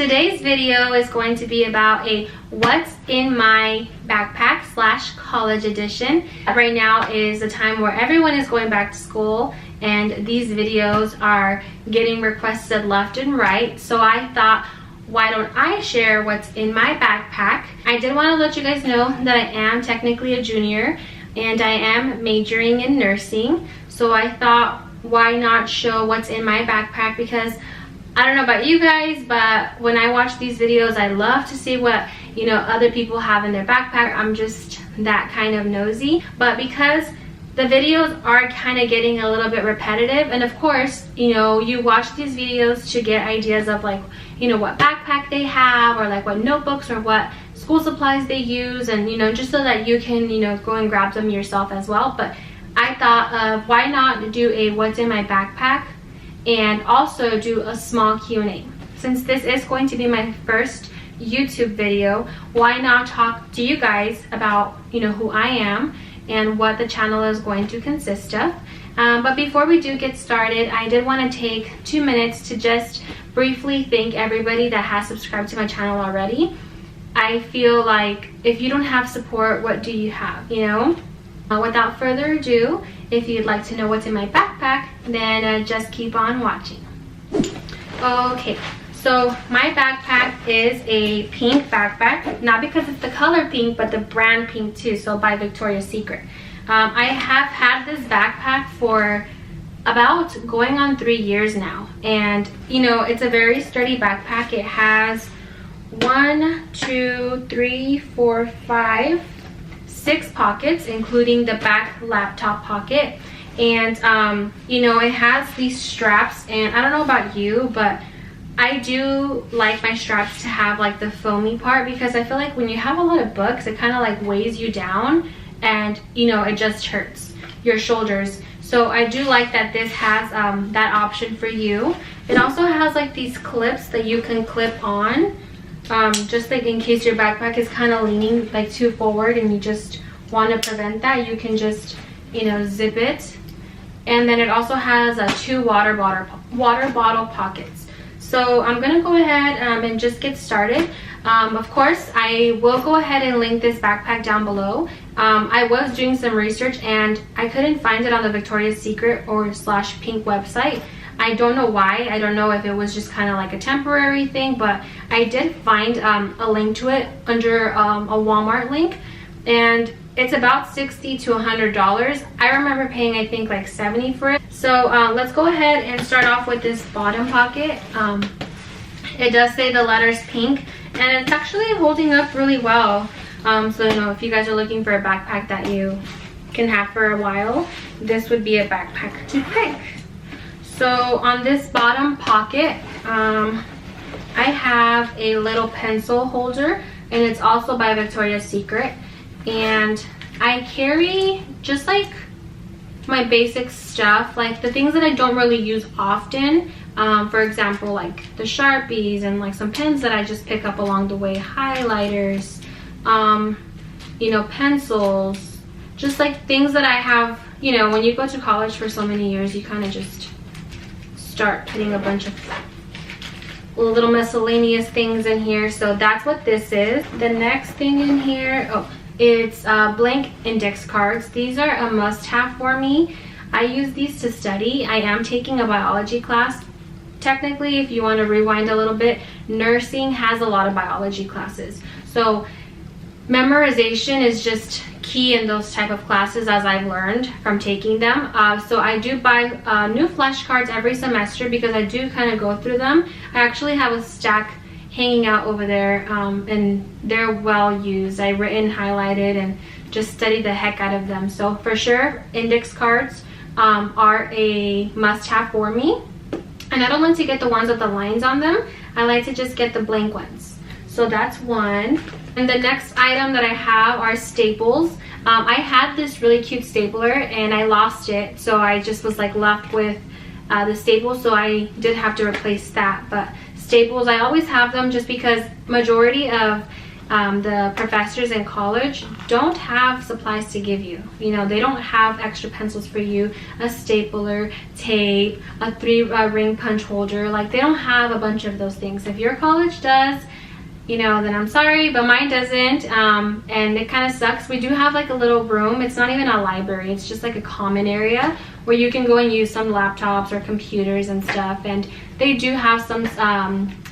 Today's video is going to be about a what's in my backpack slash college edition. Right now is the time where everyone is going back to school and these videos are getting requested left and right. So I thought, why don't I share what's in my backpack? I did want to let you guys know that I am technically a junior and I am majoring in nursing. So I thought, why not show what's in my backpack? Because I don't know about you guys, but when I watch these videos, I love to see what, other people have in their backpack. I'm just that kind of nosy. But because the videos are kind of getting a little bit repetitive, and of course, you watch these videos to get ideas of what backpack they have, or like what notebooks or what school supplies they use, and just so that you can go and grab them yourself as well. But I thought of, why not do a what's in my backpack and also do a small Q&A. Since this is going to be my first YouTube video, why not talk to you guys about who I am and what the channel is going to consist of. But before we do get started, I did want to take 2 minutes to just briefly thank everybody that has subscribed to my channel already. I feel like if you don't have support, what do you have, Without further ado, if you'd like to know what's in my backpack, then just keep on watching. Okay, so my backpack is a pink backpack, not because it's the color pink, but the brand pink too, so by Victoria's Secret. I have had this backpack for about going on 3 years now, and it's a very sturdy backpack. It has 6 pockets, including the back laptop pocket, and it has these straps, and I don't know about you, but I do like my straps to have like the foamy part, because I feel like when you have a lot of books, it kind of like weighs you down, and it just hurts your shoulders. So I do like that this has that option for you. It also has like these clips that you can clip on, just like in case your backpack is kind of leaning like too forward and you just want to prevent that, you can just zip it. And then it also has 2 water bottle pockets. So I'm gonna go ahead and just get started. Of course, I will go ahead and link this backpack down below. I was doing some research and I couldn't find it on the Victoria's Secret or /Pink website. I don't know why. I don't know if it was just kind of like a temporary thing, but I did find a link to it under a Walmart link, and it's about $60 to $100. I remember paying, I think, like $70 for it. So let's go ahead and start off with this bottom pocket. It does say the letters pink, and it's actually holding up really well. So if you guys are looking for a backpack that you can have for a while, this would be a backpack to pick. So on this bottom pocket, I have a little pencil holder, and it's also by Victoria's Secret. And I carry just like my basic stuff, like the things that I don't really use often. For example, like the Sharpies and like some pens that I just pick up along the way, highlighters, pencils, just like things that I have. When you go to college for so many years, you kind of just start putting a bunch of little miscellaneous things in here. So that's what this is. The next thing in here, it's blank index cards. These are a must-have for me. I use these to study. I am taking a biology class. Technically, if you want to rewind a little bit, nursing has a lot of biology classes. So memorization is just key in those type of classes, as I've learned from taking them. So I do buy new flashcards every semester because I do kind of go through them. I actually have a stack hanging out over there, and they're well used. I've written, highlighted, and just studied the heck out of them. So for sure, index cards are a must-have for me. And I don't like to get the ones with the lines on them. I like to just get the blank ones. So that's one. And the next item that I have are staples. I had this really cute stapler and I lost it, so I just was like left with the staples, so I did have to replace that. But staples, I always have them just because majority of the professors in college don't have supplies to give you. You know, they don't have extra pencils for you, a stapler, tape, a 3-ring punch holder. Like, they don't have a bunch of those things. If your college does, you know, then I'm sorry, but mine doesn't, and it kind of sucks. We do have like a little room. It's not even a library, it's just like a common area where you can go and use some laptops or computers and stuff, and they do have some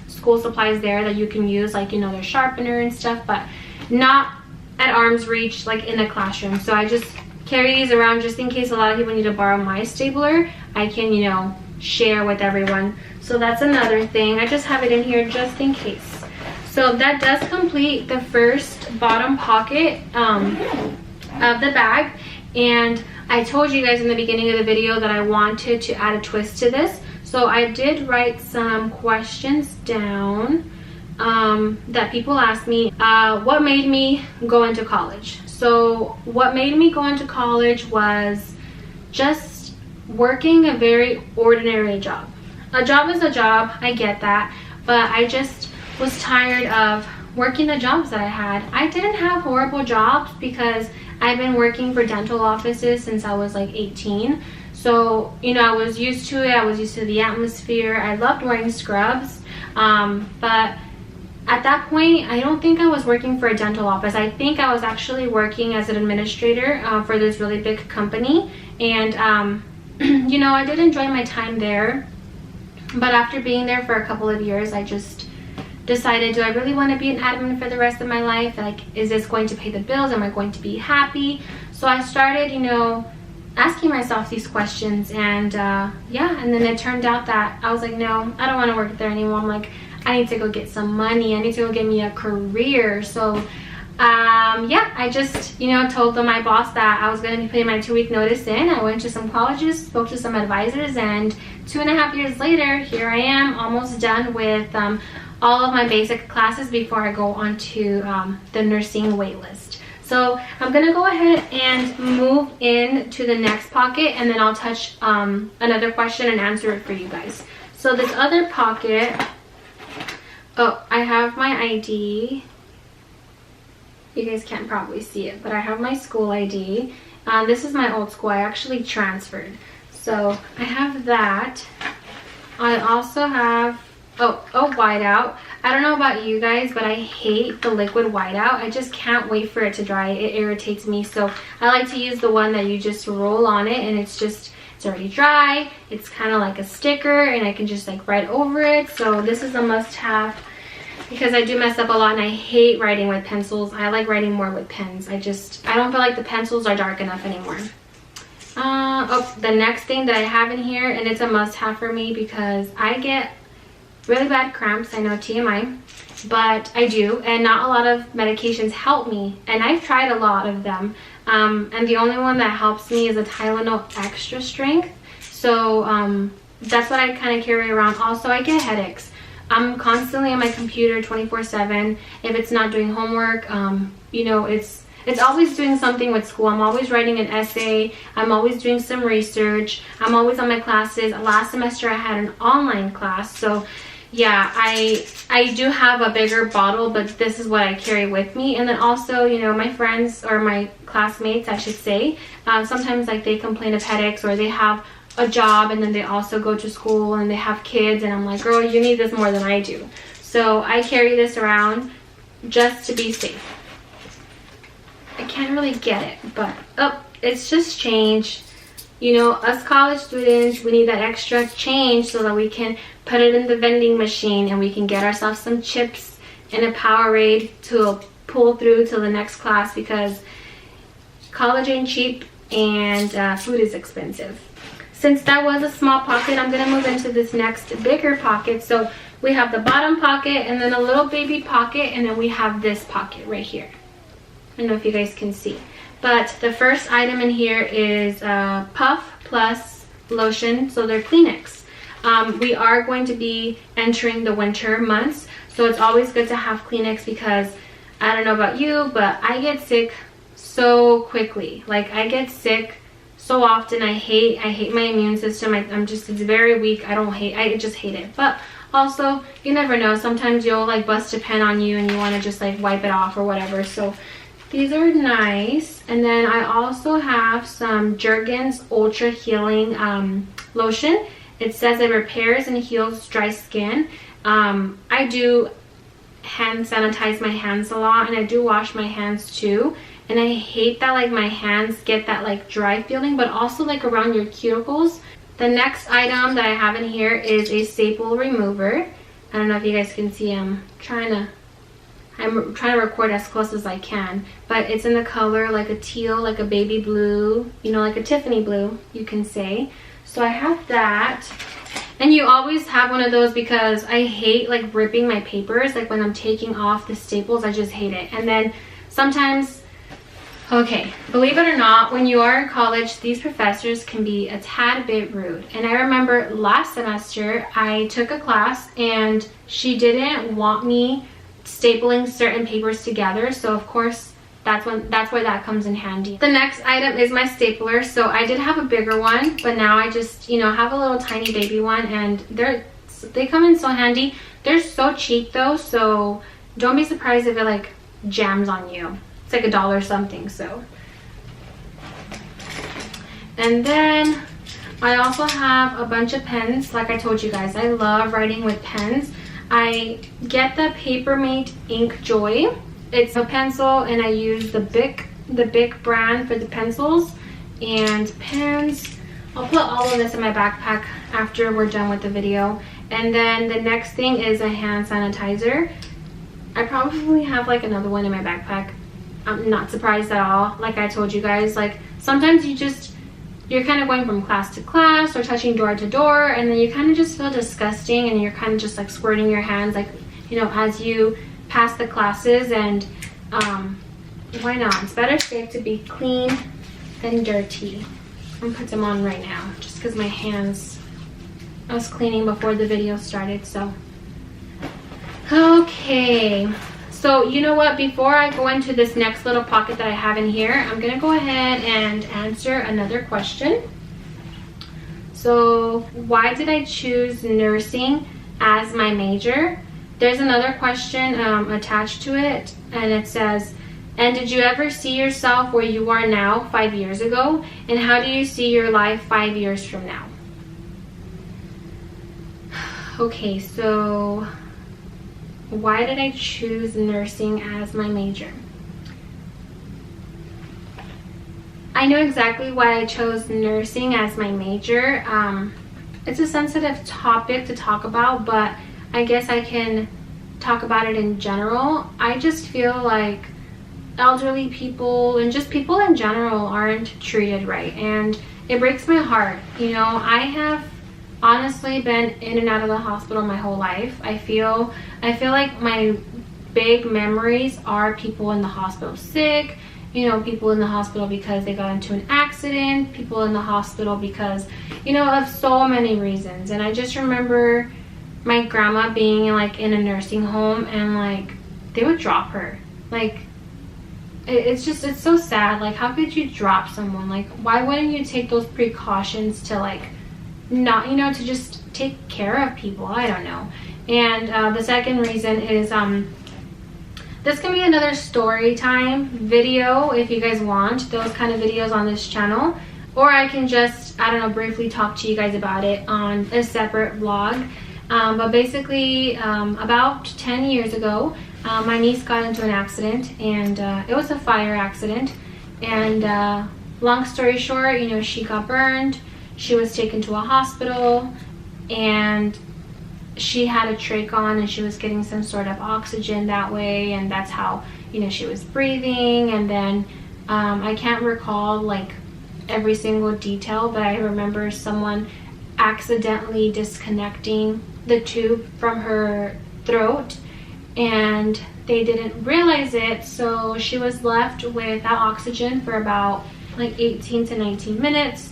school supplies there that you can use, like, you know, their sharpener and stuff, but not at arm's reach like in the classroom. So I just carry these around just in case a lot of people need to borrow my stapler. I can, you know, share with everyone. So that's another thing. I just have it in here just in case. So that does complete the first bottom pocket of the bag. And I told you guys in the beginning of the video that I wanted to add a twist to this. So I did write some questions down that people asked me. What made me go into college? So what made me go into college was just working a very ordinary job. A job is a job, I get that, but I just was tired of working the jobs that I had. I didn't have horrible jobs because I've been working for dental offices since I was like 18. So, you know, I was used to it. I was used to the atmosphere. I loved wearing scrubs. But at that point, I don't think I was working for a dental office. I think I was actually working as an administrator for this really big company. And, you know, I did enjoy my time there. But after being there for a couple of years, I just decided, do I really want to be an admin for the rest of my life? Like, is this going to pay the bills? Am I going to be happy? So I started, you know, asking myself these questions, and yeah, and then it turned out that I was like, no, I don't want to work there anymore. I'm like, I need to go get some money. I need to go get me a career. So yeah, I just, you know, told my boss that I was going to be putting my 2-week notice in. I went to some colleges, spoke to some advisors, and 2.5 years later, here I am, almost done with all of my basic classes before I go on to the nursing wait list. So I'm gonna go ahead and move into the next pocket, and then I'll touch another question and answer it for you guys. So this other pocket, oh, I have my ID. You guys can't probably see it, but I have my school ID. This is my old school. I actually transferred. So I have that. I also have whiteout. I don't know about you guys, but I hate the liquid whiteout. I just can't wait for it to dry. It irritates me. So I like to use the one that you just roll on it, and it's already dry. It's kind of like a sticker, and I can just like write over it. So this is a must-have because I do mess up a lot, and I hate writing with pencils. I like writing more with pens. I don't feel like the pencils are dark enough anymore. The next thing that I have in here, and it's a must-have for me because I get really bad cramps. I know, TMI, but I do, and not a lot of medications help me, and I've tried a lot of them, and the only one that helps me is a Tylenol extra strength. So that's what I kind of carry around. Also, I get headaches. I'm constantly on my computer 24/7. If it's not doing homework, you know, it's always doing something with school. I'm always writing an essay. I'm always doing some research. I'm always on my classes. Last semester I had an online class. So yeah, I do have a bigger bottle, but this is what I carry with me. And then also, you know, my friends, or my classmates, I should say, sometimes like they complain of headaches, or they have a job and then they also go to school and they have kids, and I'm like, girl, you need this more than I do. So I carry this around just to be safe. I can't really get it, but it's just change. You know, us college students, we need that extra change so that we can put it in the vending machine and we can get ourselves some chips and a Powerade to pull through to the next class, because college ain't cheap and food is expensive. Since that was a small pocket, I'm going to move into this next bigger pocket. So we have the bottom pocket, and then a little baby pocket, and then we have this pocket right here. I don't know if you guys can see, but the first item in here is Puff Plus lotion. So they're Kleenex. We are going to be entering the winter months, so it's always good to have Kleenex, because I don't know about you, but I get sick so quickly. Like, I get sick so often. I hate my immune system. It's very weak. I just hate it. But Also, you never know, sometimes you'll like bust a pen on you and you want to just like wipe it off or whatever. So these are nice. And then I also have some Jergens Ultra Healing lotion. It says it repairs and heals dry skin. I do hand sanitize my hands a lot, and I do wash my hands too. And I hate that like my hands get that like dry feeling, but also like around your cuticles. The next item that I have in here is a staple remover. I don't know if you guys can see. I'm trying to record as close as I can, but it's in the color like a teal, like a baby blue, you know, like a Tiffany blue, you can say. So I have that. And you always have one of those because I hate like ripping my papers. Like when I'm taking off the staples, I just hate it. And then sometimes, okay, believe it or not, when you are in college, these professors can be a tad bit rude. And I remember last semester, I took a class and she didn't want me stapling certain papers together. So of course, that's where that comes in handy. The next item is my stapler. So I did have a bigger one, but now I just, you know, have a little tiny baby one, and they come in so handy. They're so cheap though, so don't be surprised if it like jams on you. It's like $1 something. So, and then I also have a bunch of pens. Like I told you guys, I love writing with pens. I get the Papermate Ink Joy. It's a pencil, and I use the Bic brand for the pencils and pens. I'll put all of this in my backpack after we're done with the video. And then the next thing is a hand sanitizer. I probably have like another one in my backpack. I'm not surprised at all. Like I told you guys, like sometimes you're kind of going from class to class or touching door to door, and then you kind of just feel disgusting, and you're kind of just like squirting your hands, like, you know, as you pass the classes. And why not? It's better safe to be clean than dirty. I'm gonna put them on right now just because my hands, I was cleaning before the video started. So okay, so you know what, before I go into this next little pocket that I have in here, I'm gonna go ahead and answer another question. So why did I choose nursing as my major? There's another question attached to it, and it says, and did you ever see yourself where you are now 5 years ago? And how do you see your life 5 years from now? Okay, so why did I choose nursing as my major? I know exactly why I chose nursing as my major. It's a sensitive topic to talk about, but I guess I can talk about it in general. I just feel like elderly people and just people in general aren't treated right, and it breaks my heart. You know, I have honestly been in and out of the hospital my whole life. I feel like my big memories are people in the hospital sick, you know, people in the hospital because they got into an accident, people in the hospital because, you know, of so many reasons. And I just remember my grandma being like in a nursing home, and like they would drop her. Like it's so sad. Like, how could you drop someone? Like, why wouldn't you take those precautions to like not, you know, to just take care of people? I don't know. And the second reason is this can be another story time video if you guys want those kind of videos on this channel, or I can just, I don't know, briefly talk to you guys about it on a separate vlog. But basically, about 10 years ago, my niece got into an accident, and it was a fire accident. And long story short, you know, she got burned. She was taken to a hospital, and she had a trach on, and she was getting some sort of oxygen that way, and that's how, you know, she was breathing. And then I can't recall like every single detail, but I remember someone accidentally disconnecting the tube from her throat, and they didn't realize it, so she was left without oxygen for about like 18 to 19 minutes.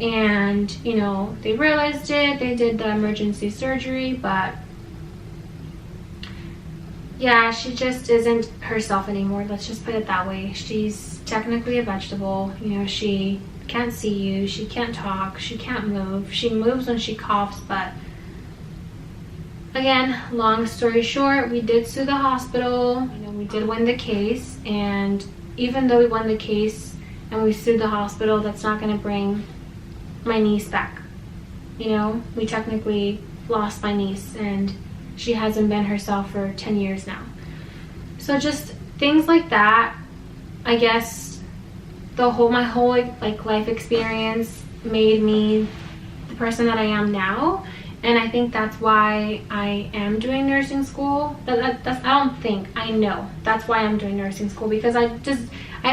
And you know, they realized it, they did the emergency surgery, but yeah, she just isn't herself anymore. Let's just put it that way. She's technically a vegetable. You know, she can't see you, she can't talk, she can't move. She moves when she coughs, but again, long story short, we did sue the hospital. You know, we did win the case, and even though we won the case and we sued the hospital, that's not going to bring my niece back. You know, we technically lost my niece, and she hasn't been herself for 10 years now. So just things like that. I guess my whole like life experience made me the person that I am now, and I think that's why I am doing nursing school. I know that's why I'm doing nursing school, because I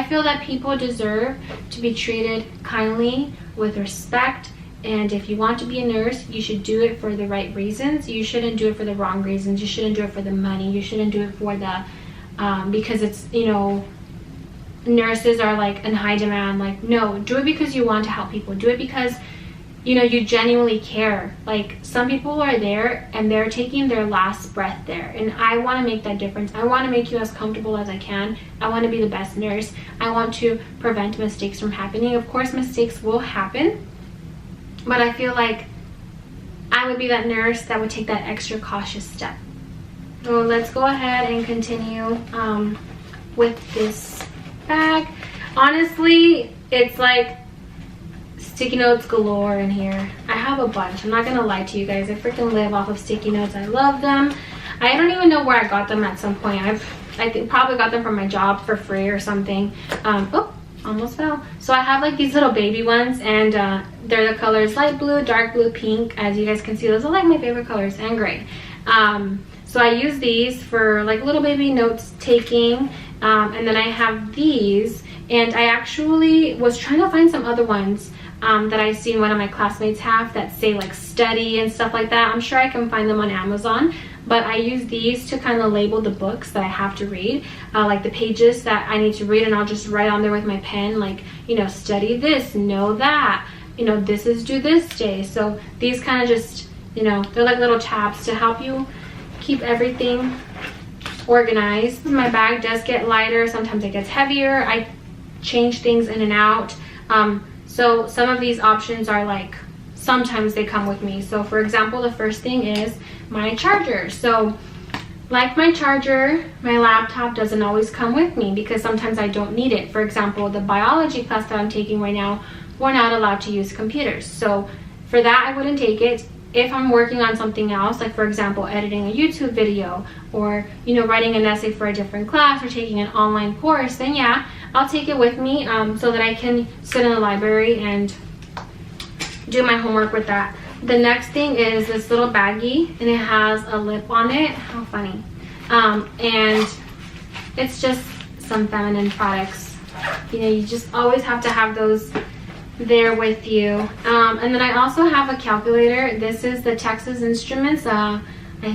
feel that people deserve to be treated kindly, with respect. And if you want to be a nurse, you should do it for the right reasons. You shouldn't do it for the wrong reasons. You shouldn't do it for the money. You shouldn't do it for the because it's, you know, nurses are like in high demand. Like, no, do it because you want to help people. Do it because, you know, you genuinely care. Like, some people are there and they're taking their last breath there, and I want to make that difference. I want to make you as comfortable as I can. I want to be the best nurse. I want to prevent mistakes from happening. Of course, mistakes will happen, but I feel like I would be that nurse that would take that extra cautious step. So let's go ahead and continue with this bag. Honestly, it's like sticky notes galore in here. I have a bunch. I'm not gonna lie to you guys. I freaking live off of sticky notes. I love them. I don't even know where I got them at some point. I probably got them from my job for free or something. Oh, almost fell. So I have like these little baby ones, and they're the colors light blue, dark blue, pink. As you guys can see, those are like my favorite colors, and gray. So I use these for like little baby notes taking, and then I have these, and I actually was trying to find some other ones that I seen one of my classmates have that say like study and stuff like that. I'm sure I can find them on Amazon, but I use these to kind of label the books that I have to read, like the pages that I need to read, and I'll just write on there with my pen, like, you know, study this, know that, you know, this is due this day. So these kind of just, you know, they're like little tabs to help you keep everything organized. My bag does get lighter, sometimes it gets heavier. I change things in and out. So some of these options are like, sometimes they come with me. So for example, the first thing is my charger. So like my charger, my laptop doesn't always come with me because sometimes I don't need it. For example, the biology class that I'm taking right now, we're not allowed to use computers. So for that, I wouldn't take it. If I'm working on something else, like for example, editing a YouTube video, or, you know, writing an essay for a different class, or taking an online course, then yeah, I'll take it with me so that I can sit in the library and do my homework with that. The next thing is this little baggie, and it has a lip on it. How funny. And it's just some feminine products. You know, you just always have to have those there with you. And then I also have a calculator. This is the Texas Instruments. I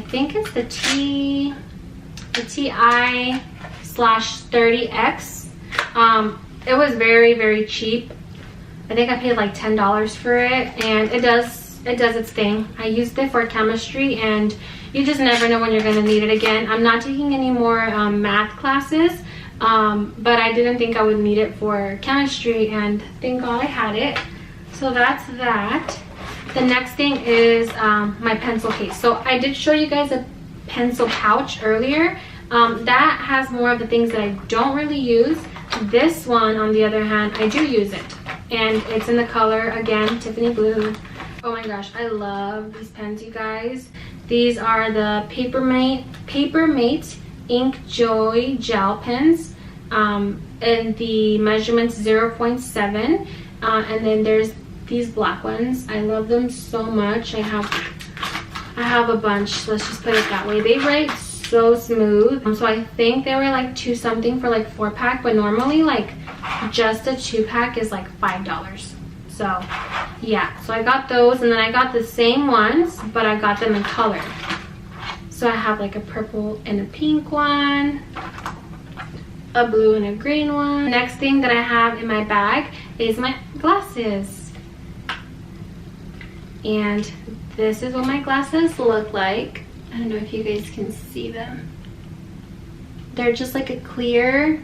think it's the TI/30X. It was very, very cheap. I think I paid like $10 for it, and it does its thing. I used it for chemistry, and you just never know when you're going to need it again. I'm not taking any more math classes, but I didn't think I would need it for chemistry, and thank God I had it. So that's that. The next thing is my pencil case. So I did show you guys a pencil pouch earlier. That has more of the things that I don't really use. This one, on the other hand, I do use it, and it's in the color, again, Tiffany Blue. Oh my gosh, I love these pens, you guys. These are the Papermate Ink Joy Gel Pens, and the measurement's 0.7, and then there's these black ones. I love them so much. I have a bunch, let's just put it that way. They write so smooth. So I think they were like $2 something for like 4-pack, but normally like just a 2-pack is like $5. So yeah, so I got those, and then I got the same ones, but I got them in color. So I have like a purple and a pink one, a blue and a green one. Next thing that I have in my bag is my glasses, and this is what my glasses look like. I don't know if you guys can see them. They're just like a clear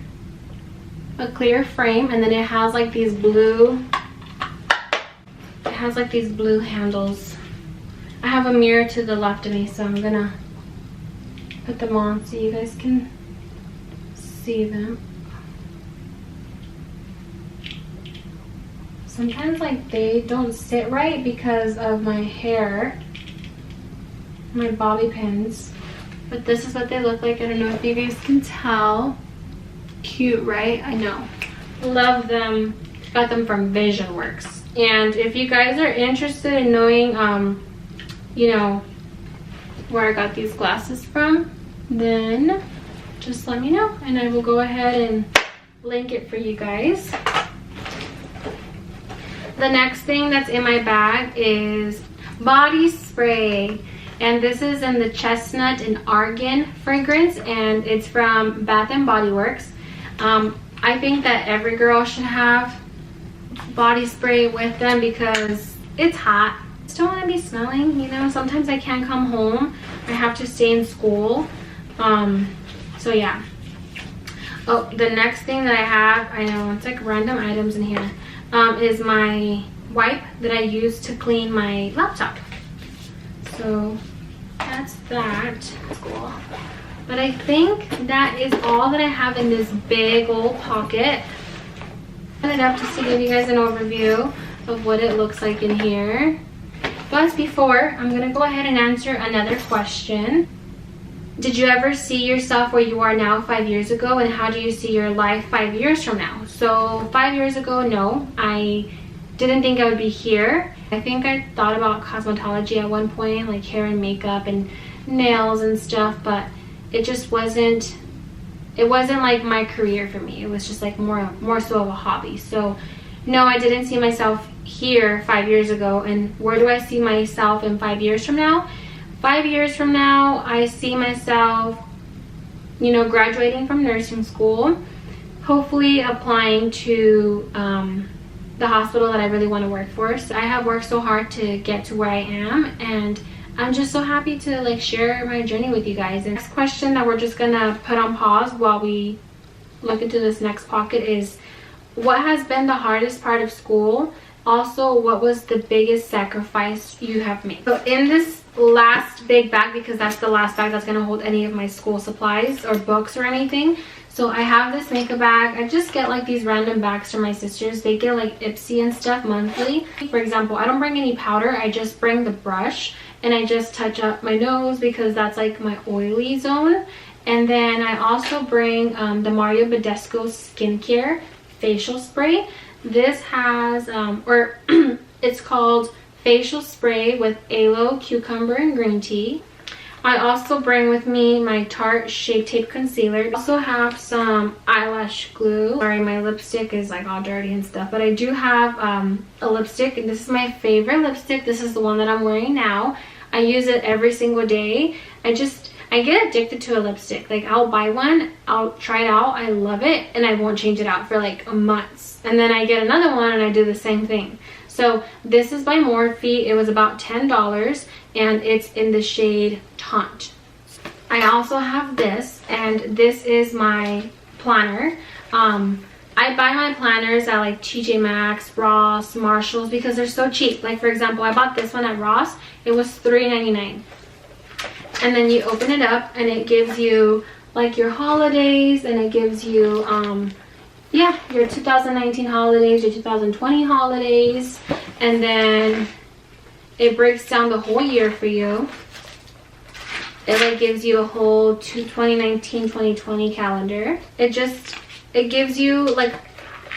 frame, and then it has like these blue handles. I have a mirror to the left of me, so I'm gonna put them on so you guys can see them. Sometimes like they don't sit right because of my hair, my bobby pins. But this is what they look like. I don't know if you guys can tell. Cute, right? I know. Love them. Got them from Vision Works. And if you guys are interested in knowing, you know, where I got these glasses from, then just let me know and I will go ahead and link it for you guys. The next thing that's in my bag is body spray, and this is in the Chestnut and Argan fragrance, and it's from Bath and Body Works. I think that every girl should have body spray with them because it's hot. I just don't want to be smelling, you know. Sometimes I can't come home, I have to stay in school. So yeah. Oh, the next thing that I have, I know it's like random items in here, is my wipe that I use to clean my laptop. So that's that. Cool. But I think that is all that I have in this big old pocket. I opened it up just to give you guys an overview of what it looks like in here. But before, I'm gonna go ahead and answer another question. Did you ever see yourself where you are now 5 years ago, and how do you see your life 5 years from now? So 5 years ago, no, I didn't think I would be here. I think I thought about cosmetology at one point, like hair and makeup and nails and stuff, but it just wasn't, it wasn't like my career for me. It was just like more so of a hobby. So no, I didn't see myself here 5 years ago. And where do I see myself in 5 years from now? 5 years from now, I see myself, you know, graduating from nursing school, hopefully applying to the hospital that I really want to work for. So I have worked so hard to get to where I am, and I'm just so happy to like share my journey with you guys. The next question that we're just gonna put on pause while we look into this next pocket is, what has been the hardest part of school? Also, what was the biggest sacrifice you have made? So in this last big bag, because that's the last bag that's going to hold any of my school supplies or books or anything, so I have this makeup bag. I just get like these random bags from my sisters. They get like Ipsy and stuff monthly. For example, I don't bring any powder, I just bring the brush and I just touch up my nose because that's like my oily zone. And then I also bring the Mario Badescu skincare facial spray. This has it's called facial spray with aloe, cucumber, and green tea. I also bring with me my Tarte Shape Tape Concealer. I also have some eyelash glue. Sorry, my lipstick is like all dirty and stuff, but I do have a lipstick, and this is my favorite lipstick. This is the one that I'm wearing now. I use it every single day. I get addicted to a lipstick. Like, I'll buy one, I'll try it out, I love it, and I won't change it out for like months. And then I get another one and I do the same thing. So this is by Morphe. It was about $10 and it's in the shade Taunt. I also have this, and this is my planner. I buy my planners at like TJ Maxx, Ross, Marshalls, because they're so cheap. Like, for example, I bought this one at Ross. It was $3.99. And then you open it up and it gives you like your holidays, and it gives you yeah, your 2019 holidays, your 2020 holidays, and then it breaks down the whole year for you. It like gives you a whole 2019-2020 calendar. It gives you like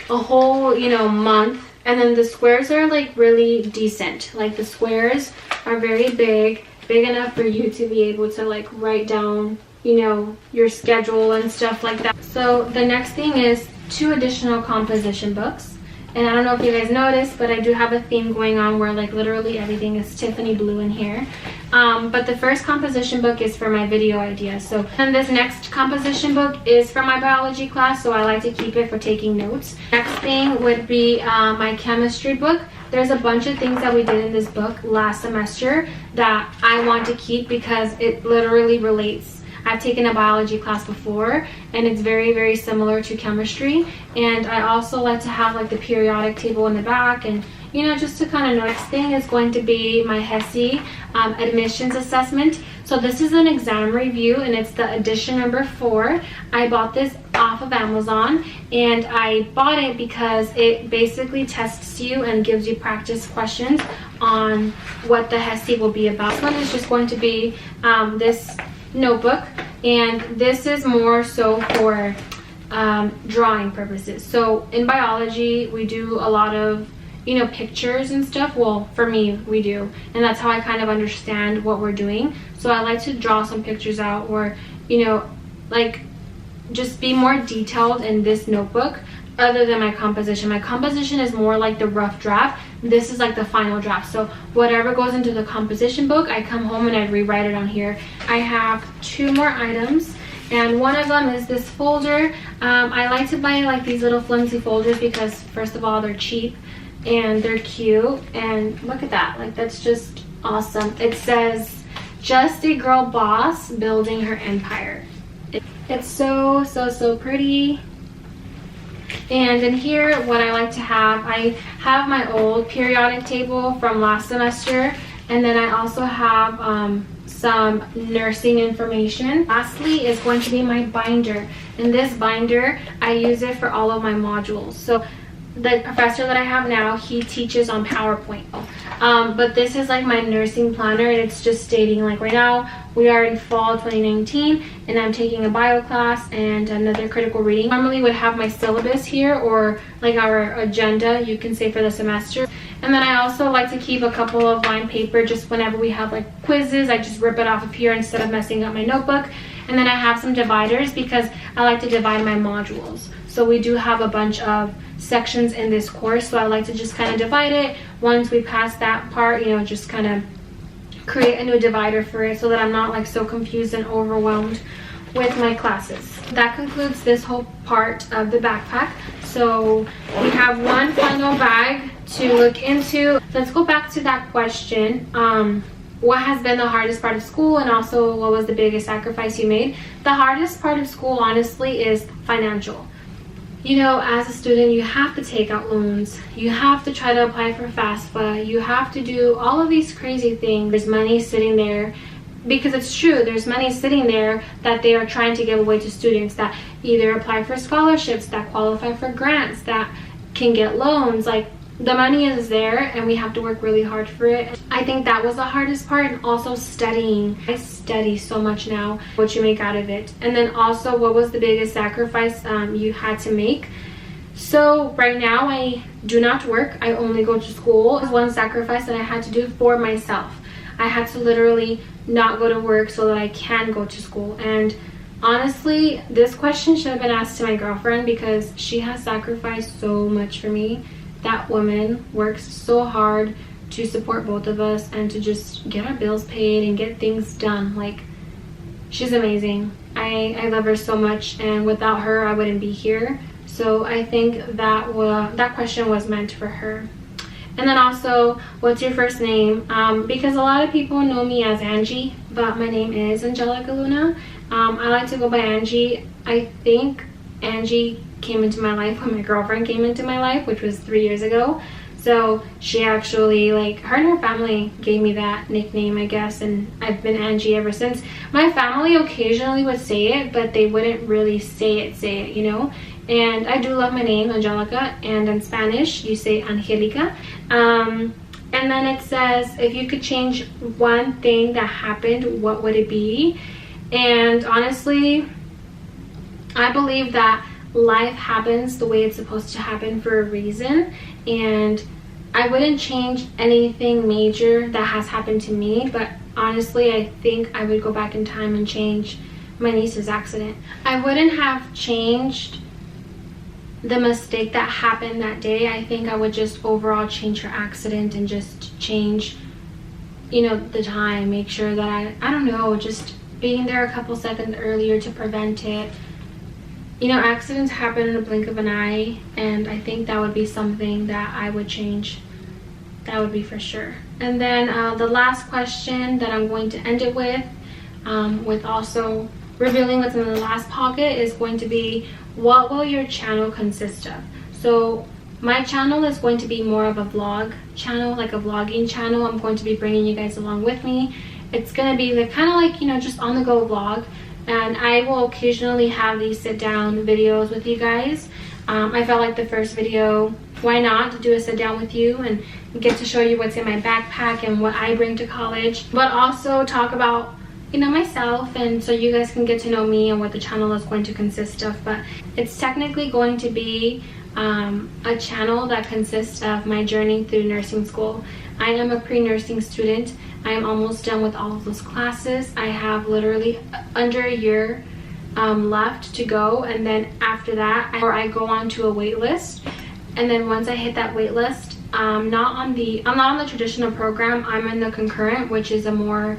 a whole, you know, month. And then the squares are like really decent. Like, the squares are very big enough for you to be able to like write down, you know, your schedule and stuff like that. So the next thing is 2 additional composition books. And I don't know if you guys noticed, but I do have a theme going on where like literally everything is Tiffany blue in here. But the first composition book is for my video ideas. So, and this next composition book is for my biology class, so I like to keep it for taking notes. Next thing would be my chemistry book. There's a bunch of things that we did in this book last semester that I want to keep because it literally relates. I've taken a biology class before, and it's very, very similar to chemistry. And I also like to have like the periodic table in the back, and you know, just to kind of notice thing is going to be my HESI admissions assessment. So this is an exam review, and it's the edition number 4. I bought this off of Amazon, and I bought it because it basically tests you and gives you practice questions on what the HESI will be about. This one is just going to be this notebook, and this is more so for drawing purposes. So in biology, we do a lot of, you know, pictures and stuff. Well, for me, we do, and that's how I kind of understand what we're doing. So I like to draw some pictures out, or, you know, like just be more detailed in this notebook other than my composition. My composition is more like the rough draft. This is like the final draft. So whatever goes into the composition book, I come home and I rewrite it on here. I have 2 more items, and one of them is this folder. I like to buy like these little flimsy folders because first of all, they're cheap and they're cute. And look at that, like that's just awesome. It says, "Just a girl boss building her empire." It's so pretty. And in here, what I like to have, I have my old periodic table from last semester, and then I also have some nursing information. Lastly is going to be my binder, and this binder, I use it for all of my modules. So the professor that I have now, he teaches on PowerPoint, but this is like my nursing planner, and it's just stating like right now we are in fall 2019 and I'm taking a bio class and another critical reading. Normally would have my syllabus here, or like our agenda, you can say, for the semester. And then I also like to keep a couple of lined paper just whenever we have like quizzes. I just rip it off of here instead of messing up my notebook. And then I have some dividers because I like to divide my modules. So we do have a bunch of sections in this course, so I like to just kind of divide it. Once we pass that part, you know, just kind of create a new divider for it so that I'm not like so confused and overwhelmed with my classes. That concludes this whole part of the backpack. So we have one final bag to look into. Let's go back to that question. What has been the hardest part of school, and also what was the biggest sacrifice you made? The hardest part of school, honestly, is financial. You know, as a student, you have to take out loans. You have to try to apply for FAFSA. You have to do all of these crazy things. There's money sitting there, because it's true, there's money sitting there that they are trying to give away to students that either apply for scholarships, that qualify for grants, that can get loans. Like, the money is there and we have to work really hard for it. I think that was the hardest part, and also studying. I study so much now, what you make out of it. And then also, what was the biggest sacrifice you had to make? So right now I do not work, I only go to school. It was one sacrifice that I had to do for myself. I had to literally not go to work so that I can go to school. And honestly, this question should have been asked to my girlfriend, because she has sacrificed so much for me. That woman works so hard to support both of us and to just get our bills paid and get things done. Like, she's amazing. I love her so much, and without her I wouldn't be here. So I think that question was meant for her. And then also, what's your first name? Because a lot of people know me as Angie, but my name is Angelica Luna. I like to go by Angie. I think Angie came into my life when my girlfriend came into my life, which was 3 years ago. So she actually, like, her and her family gave me that nickname, I guess, and I've been Angie ever since. My family occasionally would say it, but they wouldn't really say it, you know. And I do love my name, Angelica, and in Spanish you say Angelica. And then it says, if you could change one thing that happened, what would it be? And honestly, I believe that life happens the way it's supposed to happen for a reason, and I wouldn't change anything major that has happened to me, but honestly I think I would go back in time and change my niece's accident. I wouldn't have changed the mistake that happened that day. I think I would just overall change her accident and just change, you know, the time, make sure that I don't know, just being there a couple seconds earlier to prevent it. You know, accidents happen in a blink of an eye, and I think that would be something that I would change. That would be for sure. And then the last question that I'm going to end it with also revealing what's in the last pocket, is going to be, what will your channel consist of? So my channel is going to be more of a vlog channel, like a vlogging channel. I'm going to be bringing you guys along with me. It's going to be the kind of like, you know, just on the go vlog, and I will occasionally have these sit down videos with you guys. I felt like the first video, why not to do a sit down with you and get to show you what's in my backpack and what I bring to college, but also talk about, you know, myself, and so you guys can get to know me and what the channel is going to consist of. But it's technically going to be a channel that consists of my journey through nursing school. I am a pre-nursing student. I am almost done with all of those classes. I have literally under a year left to go, and then after that I go on to a wait list, and then once I hit that wait list, I'm not on the traditional program. I'm in the concurrent, which is a more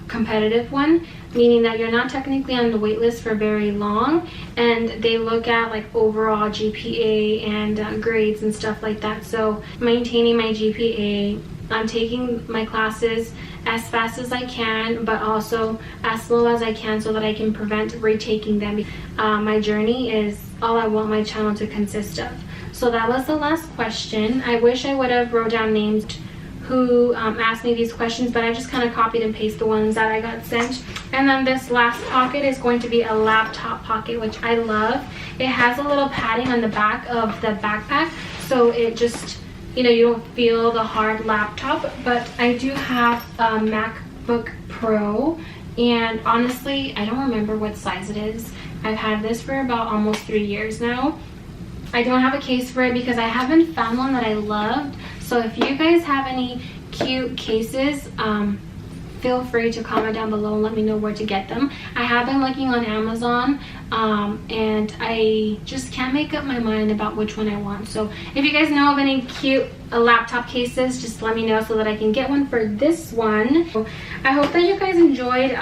competitive one, meaning that you're not technically on the wait list for very long, and they look at like overall GPA and grades and stuff like that. So maintaining my GPA, I'm taking my classes as fast as I can, but also as slow as I can, so that I can prevent retaking them. My journey is all I want my channel to consist of. So that was the last question. I wish I would have wrote down names who asked me these questions, but I just kind of copied and pasted the ones that I got sent. And then this last pocket is going to be a laptop pocket, which I love. It has a little padding on the back of the backpack, so it just, you know, you don't feel the hard laptop. But I do have a MacBook Pro, and honestly, I don't remember what size it is. I've had this for about almost 3 years now. I don't have a case for it because I haven't found one that I loved. So if you guys have any cute cases, feel free to comment down below and let me know where to get them. I have been looking on Amazon, and I just can't make up my mind about which one I want. So if you guys know of any cute laptop cases, just let me know so that I can get one for this one. So I hope that you guys enjoyed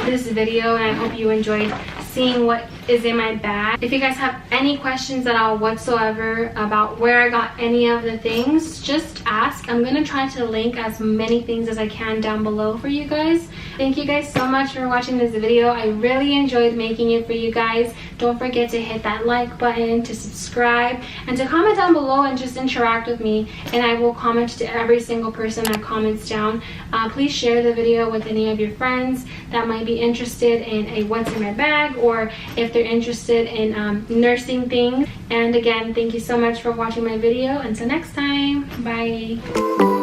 this video, and I hope you enjoyed seeing what is in my bag. If you guys have any questions at all whatsoever about where I got any of the things, just ask. I'm gonna try to link as many things as I can down below for you guys. Thank you guys so much for watching this video. I really enjoyed making it for you guys. Don't forget to hit that like button, to subscribe, and to comment down below and just interact with me, and I will comment to every single person that comments down. Please share the video with any of your friends that might be interested in a what's in my bag, or if they're interested in nursing things. And again, thank you so much for watching my video. Until next time, bye.